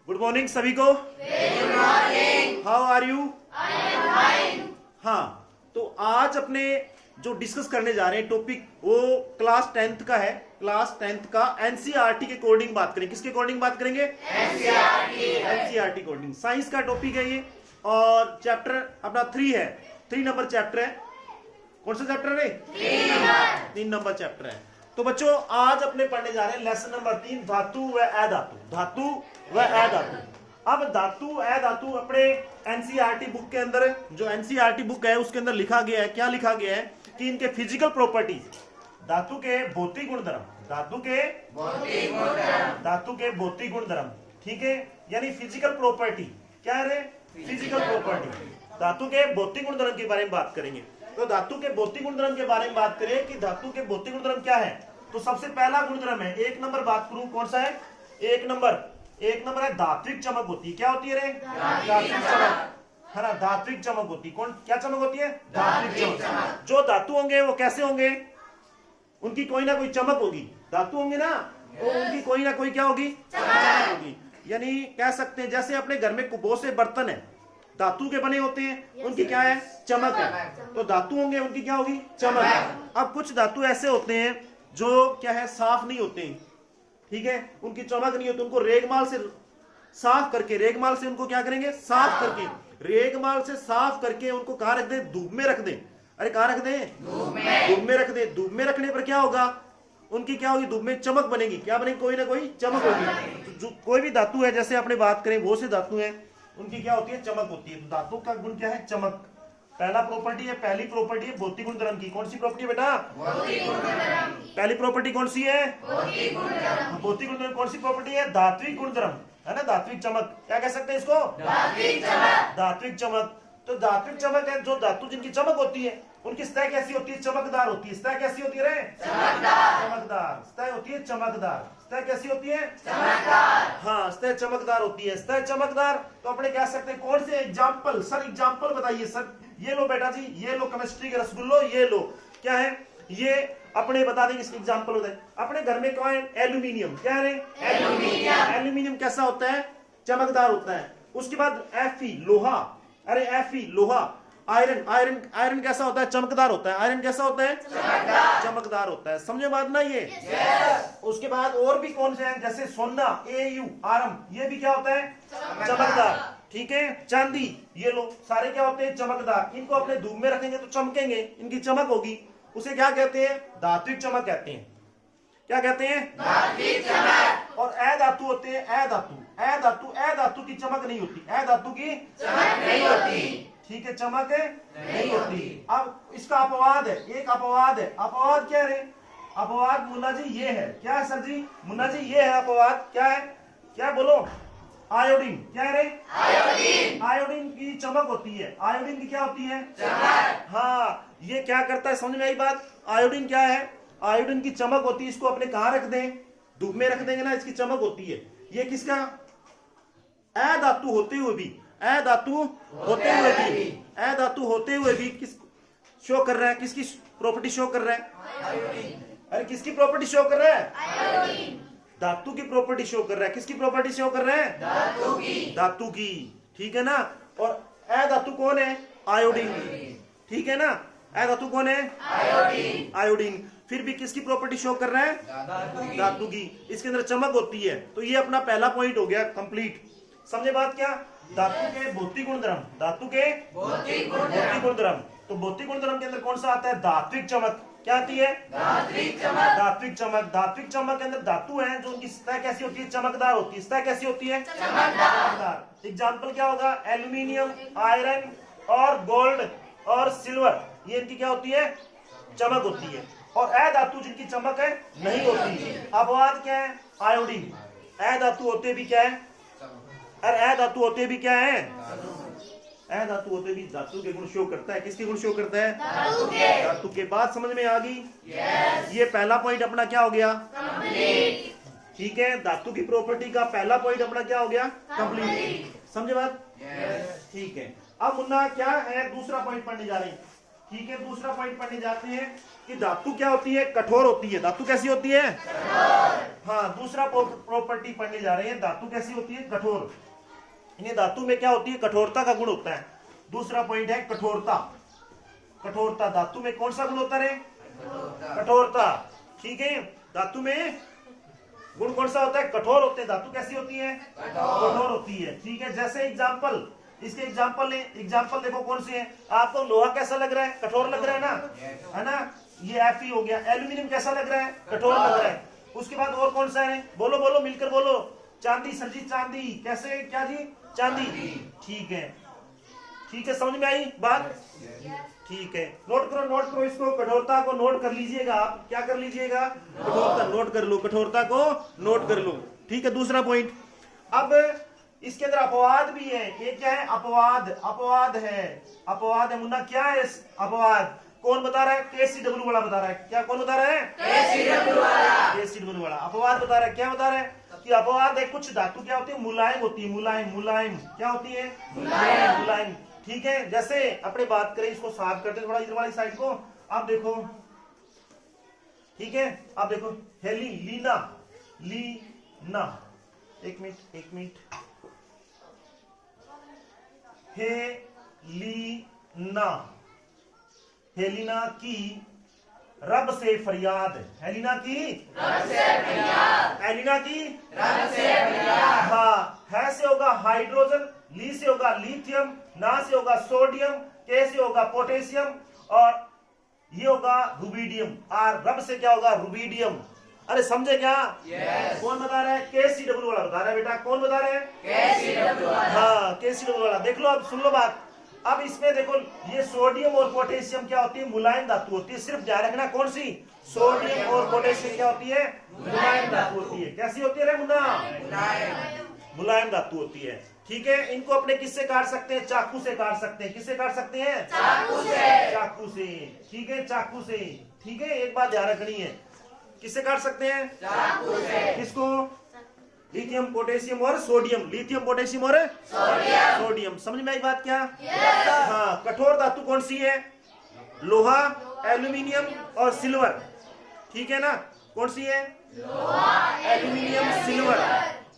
Good morning सभी को। Good morning. How are you? I am fine. हाँ, तो आज अपने जो डिस्कस करने जा रहे हैं टॉपिक वो क्लास 10th का है। क्लास 10th का एनसीईआरटी के अकॉर्डिंग बात करेंगे। किसके अकॉर्डिंग बात करेंगे? NCERT according. साइंस का टॉपिक है ये और चैप्टर अपना 3 है। 3 नंबर चैप्टर है। कौन सा चैप्टर है? 3 नंबर चैप्टर है। तो बच्चों आज अपने पढ़ने जा रहे हैं लेसन नंबर 3, धातु व अधातु। धातु व अधातु। अब धातु अधातु अपने एनसीईआरटी बुक के अंदर, जो एनसीईआरटी बुक है उसके अंदर लिखा गया है। क्या लिखा गया है कि इनके फिजिकल प्रॉपर्टीज, धातु के भौतिक गुणधर्म, धातु के भौतिक गुणधर्म, ठीक है, यानी फिजिकल प्रॉपर्टी। क्या है? Physical property. धातु के भौतिक गुणधर्म के बारे में बात करेंगे। तो धातु के भौतिक गुणधर्म के बारे में बात करें कि धातु के भौतिक गुणधर्म क्या है, तो सबसे पहला गुणधर्म है, 1 नंबर बात करूं, कौन सा है? 1 नंबर है धात्विक चमक होती है। क्या होती है रे? धात्विक चमक, है ना? धात्विक चमक होती है। कौन, क्या चमक होती है? धात्विक चमक। जो धातु होंगे वो कैसे होंगे? उनकी कोई ना कोई चमक होगी। धातु होंगे ना, तो उनकी कोई ना कोई क्या होगी? चमक होगी। यानी कह सकते हैं जैसे अपने घर में बहुत से बर्तन है धातु के बने होते हैं, उनकी क्या है? चमक है। तो धातु होंगे उनकी क्या होगी? चमक। अब कुछ धातु ऐसे होते हैं जो क्या है, साफ नहीं होते हैं, ठीक है, उनकी चमक नहीं होती। उनको रेगमाल से साफ करके, रेगमाल से उनको क्या करेंगे? साफ करके, रेगमाल से साफ करके उनको कहाँ रख दे? धूप में रख दे। अरे कहाँ रख दे? धूप में रख दे। धूप में रखने पर क्या होगा? उनकी क्या होगी? धूप में चमक बनेगी। क्या बनेगी? कोई ना कोई चमक होगी। जो कोई भी धातु है, जैसे अपने बात करें बहुत से धातु है, उनकी क्या होती है? चमक होती है। तो धातु का गुण क्या है? चमक। पहला प्रॉपर्टी है, पहली प्रॉपर्टी है भौतिक गुणधर्म की। कौन सी प्रॉपर्टी है बेटा? पहली प्रॉपर्टी कौन सी है? भौतिक गुणधर्म। कौन सी प्रॉपर्टी है? धात्विक गुणधर्म, है ना? धात्विक चमक। क्या कह सकते हैं इसको? धात्विक चमक। तो धात्विक चमक है, जो धातु जिनकी चमक होती है उनकी सतह कैसी होती है? चमकदार होती है। सतह कैसी होती है रे? चमकदार। सतह होती है चमकदार। सतह कैसी होती है? चमकदार। हाँ, सतह चमकदार होती है। सतह चमकदार। तो अपने कह सकते हैं कौन से एग्जाम्पल? सर एग्जाम्पल बताइए सर। ये लो बेटा जी, ये लो केमिस्ट्री के रसगुल्लो, ये लो। क्या है ये? अपने बता देंगे इसके एग्जाम्पल होता है। अपने घर में कौन है? एल्यूमिनियम। क्या है? एल्यूमिनियम कैसा होता है? चमकदार होता है। उसके बाद Fe लोहा। अरे Fe लोहा। आयरन कैसा होता है? चमकदार होता है। आयरन कैसा होता है? चमकदार होता है। समझे बात ना ये? उसके बाद और भी कौन से हैं, जैसे सोना, Au आरम, ये भी क्या होता है? चमकदार। ठीक है, चांदी, ये लो, सारे क्या होते हैं? चमकदार। इनको अपने धूप में रखेंगे तो चमकेंगे, इनकी चमक होगी। उसे क्या कहते हैं? धात्विक चमक कहते हैं। क्या कहते हैं? धात्विक चमक। और अधातु होते हैं, अधातु की चमक नहीं होती। अधातु की चमक नहीं होती, ठीक है, चमक नहीं होती। अब इसका अपवाद है, एक अपवाद है। अपवाद क्या है? अपवाद मुन्ना जी ये है। क्या है सर जी? मुन्ना जी ये है अपवाद। क्या है? क्या बोलो? आयोडीन। क्या है रे? आयोडीन की चमक होती है। आयोडीन की क्या होती है? चमक। हाँ, ये क्या करता है? समझ में आई बात? आयोडीन क्या है? आयोडीन की चमक होती है। इसको अपने कहाँ रख दें? धूप में रख देंगे ना, इसकी चमक होती है। ये किसका? अधातु होते हुए भी, अधातु होते हुए भी किस शो कर रहा है? किसकी प्रॉपर्टी शो कर रहा है? अरे किसकी प्रॉपर्टी शो कर रहा है? धातु की प्रॉपर्टी शो कर रहा है। किसकी प्रॉपर्टी शो कर रहा है? धातु की। ठीक है ना? और अधातु कौन है? आयोडीन। ठीक है ना? अधातु कौन है? आयोडीन। फिर भी किसकी प्रॉपर्टी शो कर रहा है? धातु की। इसके अंदर चमक होती है। तो ये अपना पहला पॉइंट हो गया कंप्लीट। समझे बात? क्या? धातु के भौतिक गुणधर्म, धातु के भौतिक गुणधर्म। तो भौतिक गुणधर्म के अंदर कौन सा आता है? धात्विक चमक। क्या आती है? धात्विक चमक। धात्विक चमक के अंदर धातु है जो उनकी सतह कैसी होती है? चमकदार होती है। सतह कैसी होती है? चमकदार। एग्जाम्पल क्या होगा? एल्यूमिनियम, आयरन और गोल्ड और सिल्वर, ये इनकी क्या होती है? चमक होती है। और अधातु जिनकी चमक है नहीं होती। अपवाद क्या है? आयोडीन। अधातु होते भी क्या है? और अधातु होते भी क्या है? अधातु होते भी धातु के गुण शो करता है। किसके गुण शो करता है? धातु के। बात समझ में आ गई? ये पहला पॉइंट अपना क्या हो गया? ठीक है, धातु की प्रॉपर्टी का पहला पॉइंट अपना क्या हो गया? कंप्लीट। समझे बात? ठीक है। अब मुन्ना क्या है? दूसरा पॉइंट पढ़ने जा रहे हैं। ठीक है, दूसरा पॉइंट पढ़ने जाते हैं कि धातु क्या होती है? कठोर होती है। धातु कैसी होती है? हाँ, दूसरा प्रॉपर्टी पढ़ने जा रहे हैं, धातु कैसी होती है? कठोर। इन्हें धातु में क्या होती है? कठोरता का गुण होता है। दूसरा पॉइंट है कठोरता। कठोरता धातु में कौन सा गुण होता है? कठोरता। ठीक है, धातु में गुण कौन सा होता है? कठोर होते हैं। धातु कैसी होती है? कठोर होती है। ठीक है, जैसे एग्जाम्पल, इसके एग्जाम्पल देखो कौन सी है। आपको लोहा कैसा लग रहा है? कठोर लग रहा है ना, है ना? ये Fe हो गया। एल्यूमिनियम कैसा लग रहा है? कठोर लग रहा है। उसके बाद और कौन सा है? बोलो बोलो, मिलकर बोलो। चांदी सर जी, चांदी कैसे? क्या जी? चांदी। ठीक है, ठीक है, समझ में आई बात? ठीक है, नोट करो इसको, कठोरता को नोट कर लीजिएगा। आप क्या कर लीजिएगा? कठोरता नोट कर लो, कठोरता को नोट कर लो। ठीक है, दूसरा पॉइंट। अब इसके अंदर अपवाद भी है। ये क्या है? अपवाद। अपवाद है, अपवाद है मुन्ना। क्या है अपवाद? कौन बता रहा है? KCW वाला बता रहा है। क्या कौन बता रहा है? KCW वाला अपवाद बता रहा है। क्या बता रहा है? कि अपवाद है, कुछ धातु क्या होती है? मुलायम होती है। मुलायम क्या होती है? मुलायम। ठीक है, जैसे अपने बात करें, इसको साफ करते थोड़ा इधर वाली साइड को। आप देखो, ठीक है, आप देखो लीना। एक मिनट हेलिना की रब से फरियाद। हेलिना की रब से फरियाद। हेलिना की रब से फरियाद। हाँ, है से होगा हाइड्रोजन, ली से होगा लिथियम, ना से होगा सोडियम, के से होगा पोटेशियम, और ये होगा रुबीडियम। और रब से क्या होगा? रुबीडियम। अरे समझे क्या? yes. कौन बता रहा है? KCW वाला बता रहा है बेटा। कौन बता रहे हैं? KCW वाला। हाँ, KCW वाला। देख लो, अब सुन लो बात। अब इसमें देखो, ये सोडियम और पोटेशियम क्या होती है? मुलायम धातु होती है। सिर्फ ध्यान रखना, कौन सी? सोडियम और पोटेशियम क्या होती है? मुलायम धातु होती है। कैसी होती है रे मुन्ना? मुलायम धातु होती है। ठीक है, इनको अपने किससे काट सकते हैं? चाकू से काट सकते हैं। किससे काट सकते हैं? चाकू से। ठीक है, चाकू से। ठीक है, एक बात ध्यान रखनी है, किससे काट सकते हैं? चाकू से। किसको? लिथियम, पोटेशियम और सोडियम। लिथियम, पोटेशियम और सोडियम। समझ में आई बात क्या? हाँ, कठोर धातु कौन सी है? लोहा, एल्यूमिनियम और सिल्वर। ठीक है ना? कौन सी है? Aluminium, silver.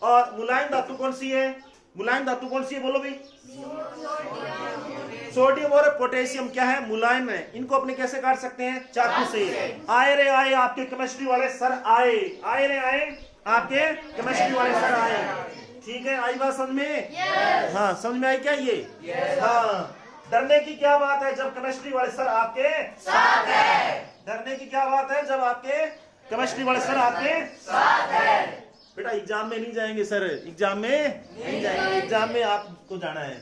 और मुलायम धातु कौन सी है? मुलायम धातु कौन सी है? बोलो भाई। सोडियम और पोटेशियम क्या है? मुलायम है। इनको अपने कैसे काट सकते हैं? चाकू से। आए रे आए, आपके केमिस्ट्री वाले सर आए। आए रे आए, आपके केमिस्ट्री वाले सर आए। ठीक है, आई बात समझ में? हाँ, समझ में आई क्या ये? हाँ, डरने की क्या बात है जब केमिस्ट्री वाले सर आपके साथ है। डरने की क्या बात है जब आपके केमिस्ट्री वाले सर आपके साथ है। बेटा एग्जाम में नहीं जाएंगे सर, एग्जाम में नहीं जाएंगे, एग्जाम में आपको जाना है।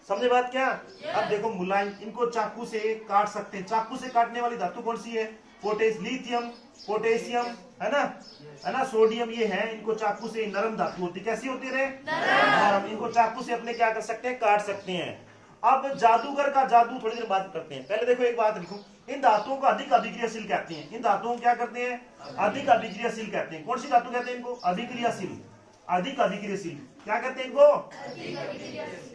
समझे बात क्या? अब देखो, मुलायम, इनको चाकू से काट सकते हैं। चाकू से काटने वाली धातु कौन सी है? लिथियम, पोटेशियम, है ना, सोडियम। ये है, इनको चाकू से नरम धातु होती। कैसी होती है? नरम। इनको चाकू से अपने क्या कर सकते हैं? काट सकते हैं। अब जादूगर का जादू थोड़ी देर बात करते हैं। पहले देखो, एक बात लिखो, इन धातुओं को अधिक अभिक्रियाशील कहते हैं। इन धातुओं को क्या करते हैं? अधिक अभिक्रियाशील कहते हैं। कौन सी धातु कहते हैं इनको? अभिक्रियाशील। अधिक अभिक्रियाशील क्या कहते हैं इनको?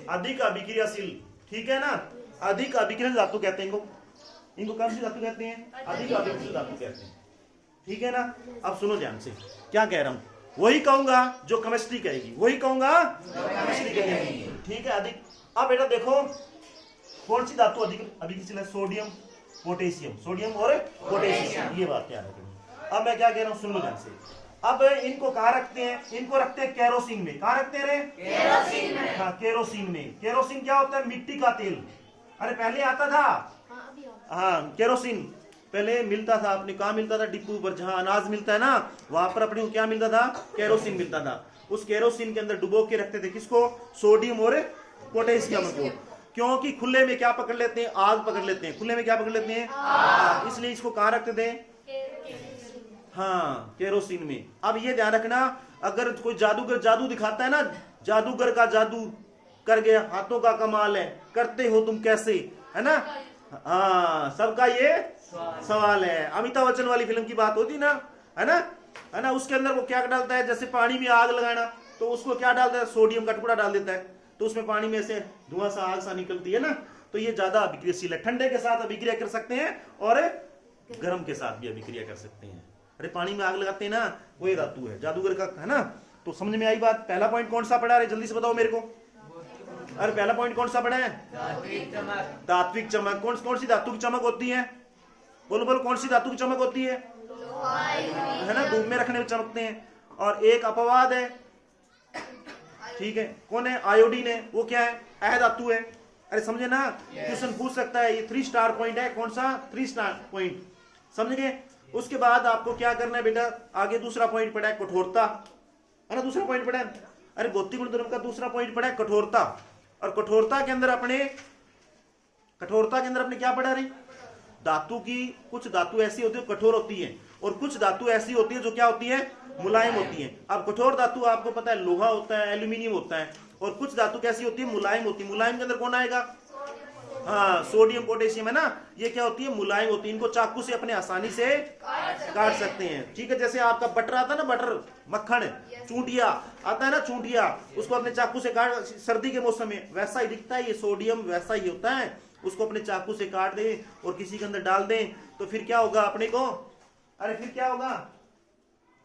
अधिक अभिक्रियाशील। ठीक है ना? अधिक अभिक्रियाशील धातु कहते हैं इनको। इनको कौन सी धातु कहते हैं? अधिक अभिक्रियाशील धातु कहते हैं। ठीक है ना? अब सुनो ध्यान से, क्या कह रहा हूं? वही कहूंगा जो केमिस्ट्री कहेगी, वही कहूंगा जो केमिस्ट्री कहेगी। ठीक है, अधिक। अब बेटा देखो, कौन सी धातु अधिक अभिक्रियाशील है? Sodium, potassium. सोडियम और पोटेशियम, ये बात याद रखनी। अब मैं क्या कह रहा हूं, सुन लो ध्यान से। अब इनको कहाँ रखते हैं? इनको रखते हैं केरोसिन में। कहाँ रखते हैं? केरोसिन में। हाँ, केरोसिन में। केरोसिन क्या होता है? मिट्टी का तेल। अरे पहले आता था, हाँ, केरोसिन पहले मिलता था अपने। कहाँ मिलता था? डिपो पर, जहाँ अनाज मिलता है ना, वहां पर अपने को क्या मिलता था? केरोसिन मिलता था। उस केरोसिन के अंदर डुबो के रखते थे। किसको? सोडियम और पोटेशियम को। क्योंकि खुले में क्या पकड़ लेते हैं? आग पकड़ लेते हैं। खुले में क्या पकड़ लेते हैं? आग। इसलिए इसको कहाँ रखते थे? हाँ, केरोसिन में। अब ये ध्यान रखना, अगर कोई जादूगर जादू दिखाता है ना, जादूगर का जादू कर गया, हाथों का कमाल है, करते हो तुम कैसे, है ना? हाँ, सबका ये सवाल है। अमिताभ बच्चन वाली फिल्म की बात होती ना, है ना? उसके अंदर वो क्या डालता है? जैसे पानी में आग लगाना, तो उसको क्या डालता है? सोडियम का टुकड़ा डाल देता है, तो उसमें पानी में से धुआं सा, आग सा निकलती है ना। तो ये ज्यादा अभिक्रियाशील है। ठंडे के साथ अभिक्रिया कर सकते हैं और गर्म के साथ भी अभिक्रिया कर सकते हैं, अरे पानी में आग लगाते हैं ना, वो ये धातु है, जादूगर का, है ना। तो समझ में आई बात। पहला पॉइंट कौन सा पढ़ा, अरे जल्दी से बताओ मेरे को। अरे पहला पॉइंट कौन सा पढ़ा है, धात्विक चमक। कौन सी धातु की चमक होती है, बोलो बोलो, कौन सी धातु की चमक होती है ना, धूप में रखने में चमकते हैं। और एक अपवाद है, ठीक है, कौन है, आयोडीन है, वो क्या है, अधातु है। अरे समझे ना, क्वेश्चन पूछ सकता है, ये 3 स्टार पॉइंट है, कौन सा, 3 स्टार पॉइंट, समझ गए। उसके बाद आपको क्या करना है बेटा, आगे दूसरा पॉइंट पड़ा है कठोरता, है ना, दूसरा पॉइंट पड़ा है। अरे भौतिक गुणधर्म का दूसरा पॉइंट पड़ा है कठोरता। और कठोरता के अंदर अपने क्या पढ़ा रही, धातु की, कुछ धातु ऐसी होती है कठोर होती है, और कुछ धातु ऐसी होती है जो क्या होती है, मुलायम होती है। अब कठोर धातु आपको पता है लोहा होता है, एल्यूमिनियम होता है, और कुछ धातु कैसी होती है, मुलायम होती है। मुलायम के अंदर कौन आएगा, हाँ, सोडियम पोटेशियम, है ना, ये क्या होती है, मुलायम होती है। इनको चाकू से अपने आसानी से काट सकते हैं, ठीक है। जैसे आपका बटर आता है ना, बटर, मक्खन, चूंटिया आता है ना, चूंटिया, उसको अपने चाकू से काट, सर्दी के मौसम में वैसा ही दिखता है, ये सोडियम वैसा ही होता है, उसको अपने चाकू से काट दें और किसी के अंदर डाल दें, तो फिर क्या होगा अपने को, अरे फिर क्या होगा,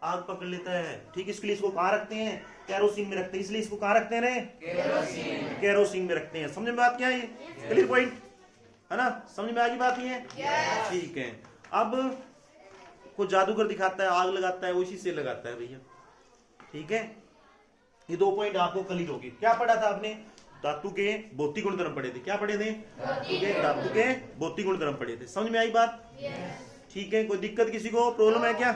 आग पकड़ लेता है, ठीक। इसके लिए इसको कहाँ रखते हैं, केरोसिन में रखते हैं, इसलिए इसको कहाँ रखते हैं, केरोसिन में रखते हैं। समझ में बात क्या है, क्लियर पॉइंट, है ना, समझ में आ गई बात ये, ठीक है। अब कोई जादूगर दिखाता है, आग लगाता है, वो इसी से लगाता है भैया, ठीक है। ये 2 पॉइंट आपको क्लियर होगी। क्या पढ़ा था आपने, धातु के भौतिक गुणधर्म पढ़े थे, क्या पढ़े थे, धातु के भौतिक गुणधर्म पढ़े थे। समझ में आई बात, ठीक है। कोई दिक्कत किसी को, प्रॉब्लम है क्या,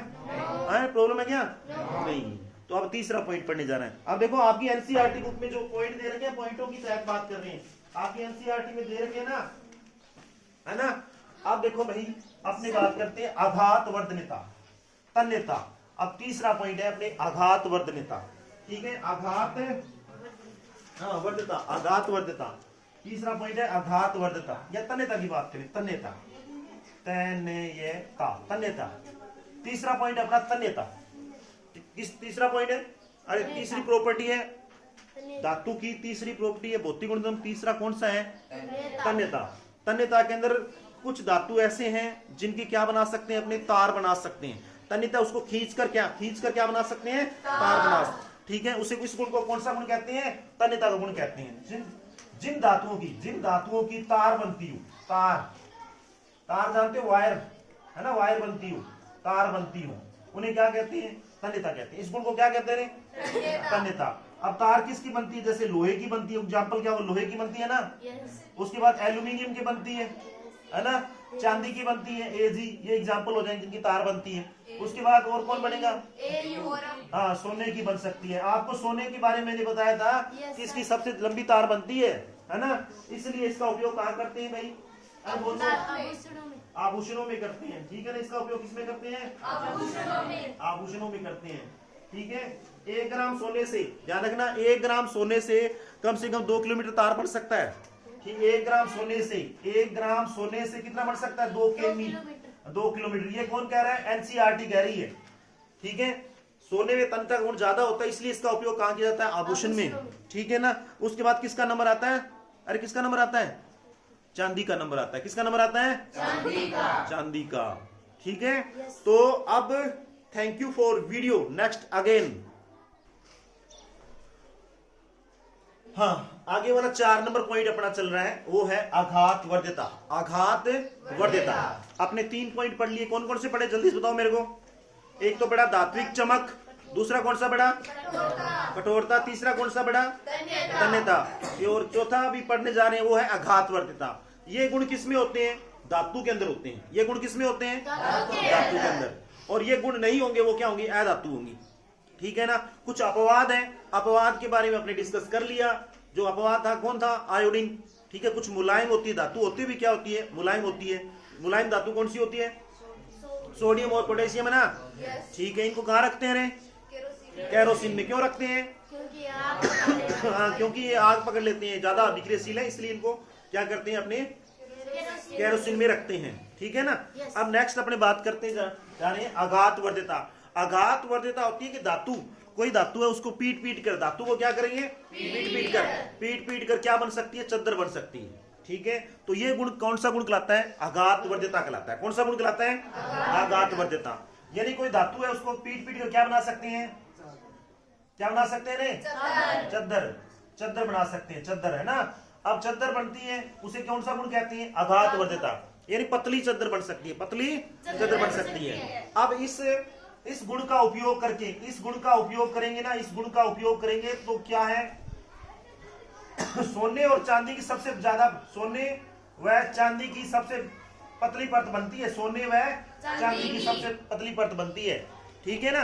प्रॉब्लम है क्या, नहीं। तो अब तीसरा पॉइंट पढ़ने जा रहे हैं। अब देखो आपकी एनसीईआरटी बुक में जो पॉइंट दे रखे हैं, पॉइंटों की शायद बात कर रहे हैं, आपकी एनसीईआरटी में दे रखे हैं ना, है ना। अब देखो भाई, अपने बात करते हैं आघात वर्धनता, तन्यता। अब तीसरा पॉइंट है अपने आघात वर्धनता, ठीक है, आघात वर्धता, आघात वर्धता। तीसरा पॉइंट है आघात वर्धता या तन्यता की बात करें, तन्यता, तन्यता। तीसरा पॉइंट अपना तन्यता। तीसरा पॉइंट है, अरे तीसरी प्रॉपर्टी है धातु की, तीसरी प्रॉपर्टी है भौतिक गुणधर्म, तीसरा कौन सा है, तन्यता। तन्यता के अंदर कुछ धातु ऐसे हैं जिनकी क्या बना सकते हैं, अपने तार बना सकते हैं। तन्यता उसको खींचकर क्या बना सकते हैं, तार बना, ठीक है। उसे इस गुण को कौन सा गुण कहते हैं, तन्यता का गुण कहते हैं। जिन धातुओं की तार बनती हो, तार जानते हो, वायर, है ना, वायर बनती हो, तार बनती हो, उन्हें क्या कहते हैं, तन्यता कहते हैं। इस गुण को क्या कहते हैं, तन्यता। अब तार किसकी बनती है, जैसे लोहे की बनती है, एग्जांपल क्या, वो लोहे की बनती है ना, उसके बाद एल्यूमिनियम की बनती है ना, चांदी की बनती है, एजी, ये एग्जांपल हो जाएंगे जिनकी तार बनती है। उसके बाद और कौन बनेगा, हाँ, सोने की बन सकती है। आपको सोने के बारे में मैंने बताया था कि इसकी सबसे लंबी तार बनती है ना, इसलिए इसका उपयोग कहाँ करते हैं भाई, आभूषणों में करते हैं, ठीक है ना। इसका उपयोग किसमें करते हैं, आभूषणों में करते हैं, ठीक है। 1 ग्राम सोने से, ध्यान रखना, 1 ग्राम सोने से कम 2 किलोमीटर तार बढ़ सकता है, ठीक। 1 ग्राम सोने से कितना बढ़ सकता है, 2 किलोमीटर। ये कौन कह रहा है, एनसीईआरटी कह रही है, ठीक है। सोने में तन्यता का गुण ज्यादा होता है, इसलिए इसका उपयोग कहाँ किया जाता है, आभूषण में, ठीक है ना। उसके बाद किसका नंबर आता है, अरे किसका नंबर आता है, चांदी का नंबर आता है। किसका नंबर आता है, चांदी का, ठीक है। तो अब thank you for video, next again. हाँ, आगे वाला 4 नंबर पॉइंट अपना चल रहा है, वो है आघात वर्धता। आघात वर्धता, अपने 3 पॉइंट पढ़ लिए, कौन कौन से पढ़े, जल्दी से बताओ मेरे को। एक तो बड़ा धात्विक चमक, दूसरा कौन सा बड़ा, कठोरता, तीसरा कौन सा बड़ा, तन्यता, और चौथा भी पढ़ने जा रहे हैं, वो है आघात वर्धता। ये गुण किसमें होते हैं, धातु के अंदर होते हैं। ये गुण किसमें होते हैं, धातु के अंदर। और ये गुण नहीं होंगे, वो क्या होंगी, अधातु होंगी, ठीक है ना। कुछ अपवाद है, अपवाद के बारे में आपने डिस्कस कर लिया। जो अपवाद था कौन था, आयोडीन, ठीक है। कुछ मुलायम होती है धातु, होती भी क्या होती है, मुलायम होती है। मुलायम धातु कौन सी होती है, सोडियम और पोटेशियम, है ना, ठीक है। इनको कहाँ रखते हैं, केरोसिन में। क्यों रखते हैं, हाँ, क्योंकि ये आग पकड़ लेते हैं, ज्यादा विक्रियशील है, इसलिए इनको क्या करते हैं, अपने केरोसिन में रखते हैं, ठीक है ना। अब नेक्स्ट अपने बात करते जा रहे हैं आघात वर्धता। आघात वर्धता होती है कि धातु, कोई धातु है, उसको पीट कर, धातु को क्या करेंगे, पीट कर क्या बन सकती है, चद्दर बन सकती है, ठीक है। तो ये गुण कौन सा गुण कहलाता है, आघात वर्धता कहलाता है। कौन सा गुण कहलाता है, आघात वर्धता। यानी कोई धातु है उसको पीट पीट कर क्या बना सकते हैं, क्या बना सकते हैं रे, चद्दर, चद्दर बना सकते हैं, चद्दर है ना। अब चद्दर बनती है उसे कौन सा गुण कहते हैं, आघात वर्धिता, यानी पतली चद्दर बन सकती है, पतली चद्दर बन सकती है। अब इस गुण का उपयोग करके, इस गुण का उपयोग करेंगे ना, इस गुण का उपयोग करेंगे तो क्या है, सोने और चांदी की सबसे ज्यादा, सोने व चांदी की सबसे पतली परत बनती है, सोने व चांदी की सबसे पतली परत बनती है, ठीक है ना।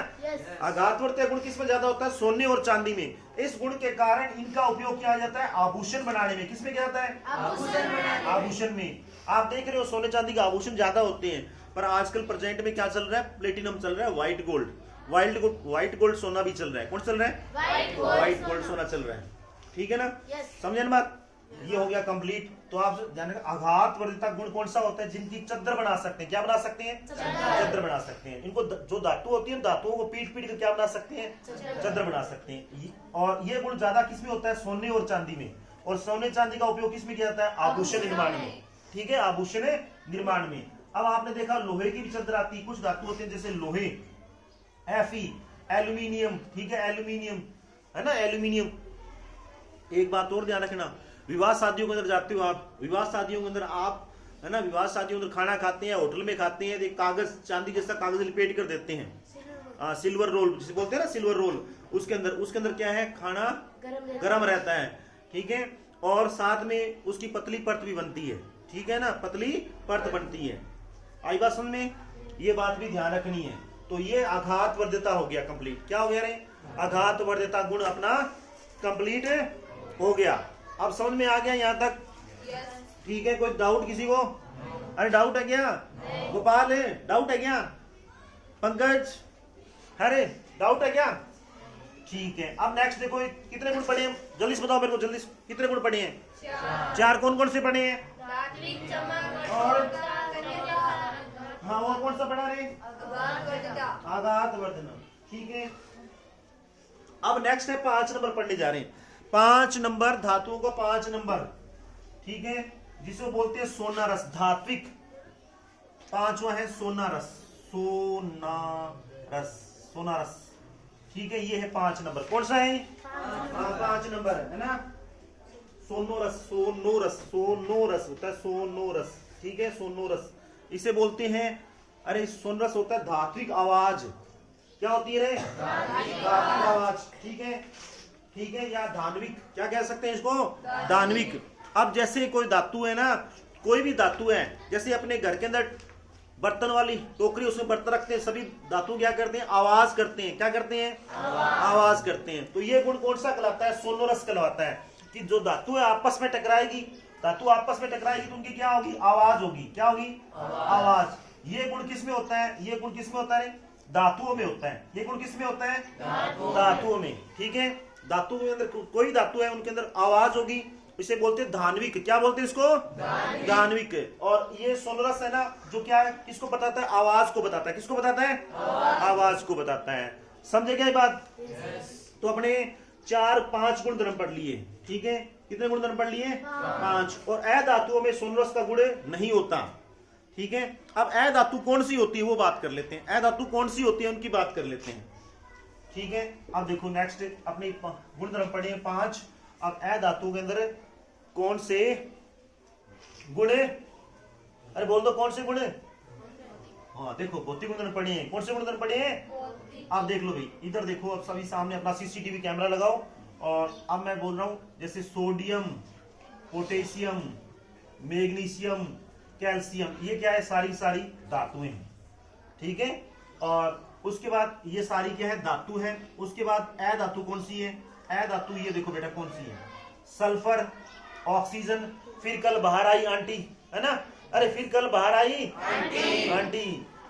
आघातवर्धक गुण किसमें ज्यादा होता है, सोने और चांदी में। इस गुण के कारण इनका उपयोग किया जाता है आभूषण बनाने में, किसमें किया जाता है, आभूषण में। आप देख रहे हो सोने चांदी के आभूषण ज्यादा होते हैं, पर आजकल प्रेजेंट में क्या चल रहा है, प्लेटिनम चल रहा है, व्हाइट गोल्ड, व्हाइट गोल्ड सोना भी चल रहा है। कौन चल रहा है, व्हाइट गोल्ड सोना चल रहा है, ठीक है ना। समझे ना बात, ये हो गया कंप्लीट। तो आप जाने आघात वर्धिता गुण कौन सा होता है, जिनकी चद्दर बना सकते हैं, क्या बना सकते हैं, चद्दर बना सकते हैं। इनको जो धातु होती है, धातुओं को पीट पीट कर क्या बना सकते हैं, चद्दर बना सकते हैं। और ये गुण ज्यादा किसमें होता है, सोने और चांदी में। और सोने चांदी का उपयोग किसमें किया जाता है, आभूषण निर्माण में, ठीक है, आभूषण निर्माण में। अब आपने देखा लोहे की भी चद्दर आती है, कुछ धातु होते हैं जैसे लोहे, Fe, एल्यूमिनियम, ठीक है, एल्यूमिनियम है ना, एल्यूमिनियम। एक बात और ध्यान रखना, विवाह शादियों के अंदर जाते हो आप, विवाह शादियों के अंदर आप है ना, विवाह शादियों के अंदर खाना खाते हैं, होटल में खाते हैं, एक कागज, चांदी जैसा कागज लिपेट कर देते हैं, सिल्वर रोल जिसे बोलते हैं ना, सिल्वर रोल। उसके अंदर क्या है, खाना गर्म रहता है, ठीक है, और साथ में उसकी पतली परत भी बनती है, ठीक है ना, पतली परत बनती है। आई बात समझ में, ये बात भी ध्यान रखनी है। तो ये आघात वर्धिता हो गया कंप्लीट। क्या हो गया रे, आघात वर्धिता गुण अपना कंप्लीट हो गया। अब समझ में आ गया यहाँ तक, ठीक है। कोई डाउट किसी को, अरे डाउट है क्या, गोपाल है, डाउट है क्या, पंकज, अरे डाउट है क्या, ठीक है। अब नेक्स्ट देखो, कितने गुण पढ़े हैं, जल्दी से बताओ मेरे को, जल्दी, कितने गुण पढ़े हैं, चार। कौन कौन से पढ़े हैं, और हाँ, और कौन सा पढ़ा रे, आघात वर्धना, ठीक है। अब नेक्स्ट है 5 नंबर पढ़ने जा रहे हैं। 5 नंबर धातुओं को 5 नंबर, ठीक है, जिसको बोलते हैं सोना रस, धात्विक। 5वां है सोना रस, सोना रस, ठीक है, ये है 5 नंबर। कौन सा है, 5 नंबर है ना, सोनो रस होता है, सोनो रस, ठीक है, सोनो रस इसे बोलते हैं। अरे सोनो रस होता है धात्विक आवाज, क्या होती है रे, धात्विक आवाज, ठीक है, ठीक है, या धान्विक, क्या कह सकते हैं इसको, धान्विक। अब जैसे कोई धातु है ना, कोई भी धातु है, जैसे अपने घर के अंदर बर्तन वाली टोकरी, उसमें बर्तन रखते हैं, सभी धातु क्या करते हैं, आवाज करते हैं, क्या करते हैं, आवाज करते हैं। तो ये गुण कौन सा कहलाता है, सोनोरस कहलाता है। कि जो धातु है आपस में टकराएगी, धातु आपस में टकराएगी तो उनकी क्या होगी, आवाज होगी, क्या होगी, आवाज। ये गुण किसमें होता है, ये गुण किसमें होता है, धातुओं में होता है। ये गुण किसमें होता है, धातुओं में, ठीक है। धातु के अंदर कोई धातु है, उनके अंदर आवाज होगी, इसे बोलते हैं धान्विक। क्या बोलते हैं इसको, धान्विक। और ये सोनरस है ना, जो क्या है, किसको बताता है, आवाज को बताता है। किसको बताता है, आवाज को बताता है। समझे क्या ये बात। तो अपने 4-5 गुण धर्म पढ़ लिए, ठीक है। कितने गुण धर्म पढ़ लिए, 5। और अ धातुओं में सोनरस का गुण नहीं होता, ठीक है। अब अ धातु कौन सी होती है वो बात कर लेते हैं, अ धातु कौन सी होती है उनकी बात कर लेते हैं, ठीक है। अब देखो नेक्स्ट अपनी गुण धर्म पढ़े 5। अब अ धातु के अंदर कौन से गुण, अरे बोल दो कौन से गुण, हाँ देखो भौतिक गुणधर्म पढ़े हैं। कौन से गुणधर्म पढ़े हैं, आप देख लो भाई, इधर देखो, अब सभी सामने अपना सीसीटीवी कैमरा लगाओ। और अब मैं बोल रहा हूं, जैसे सोडियम, पोटेशियम, मैग्नीशियम, कैल्शियम, ये क्या है, सारी धातुएं हैं, ठीक है। और उसके बाद ये सारी क्या है, धातु है। उसके बाद अ धातु कौन सी है, अ धातु ये देखो बेटा कौन सी है, सल्फर, ऑक्सीजन। फिर कल बाहर आई आंटी, है ना, अरे फिर कल बाहर आई आंटी,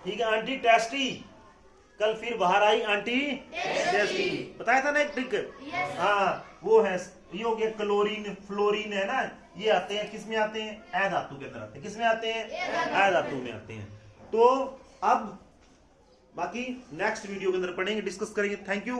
ठीक है, आंटी टेस्टी। कल फिर बाहर आई आंटी टेस्टी, बताया था ना एक ट्रिक, हाँ वो है। ये हो गया क्लोरीन, फ्लोरीन, है ना, ये आते हैं, किस में आते हैं, अ धातु के अंदर आते हैं। किस में आते हैं, अ धातु में आते हैं। तो अब बाकी नेक्स्ट वीडियो के अंदर पढ़ेंगे, डिस्कस करेंगे। Thank you.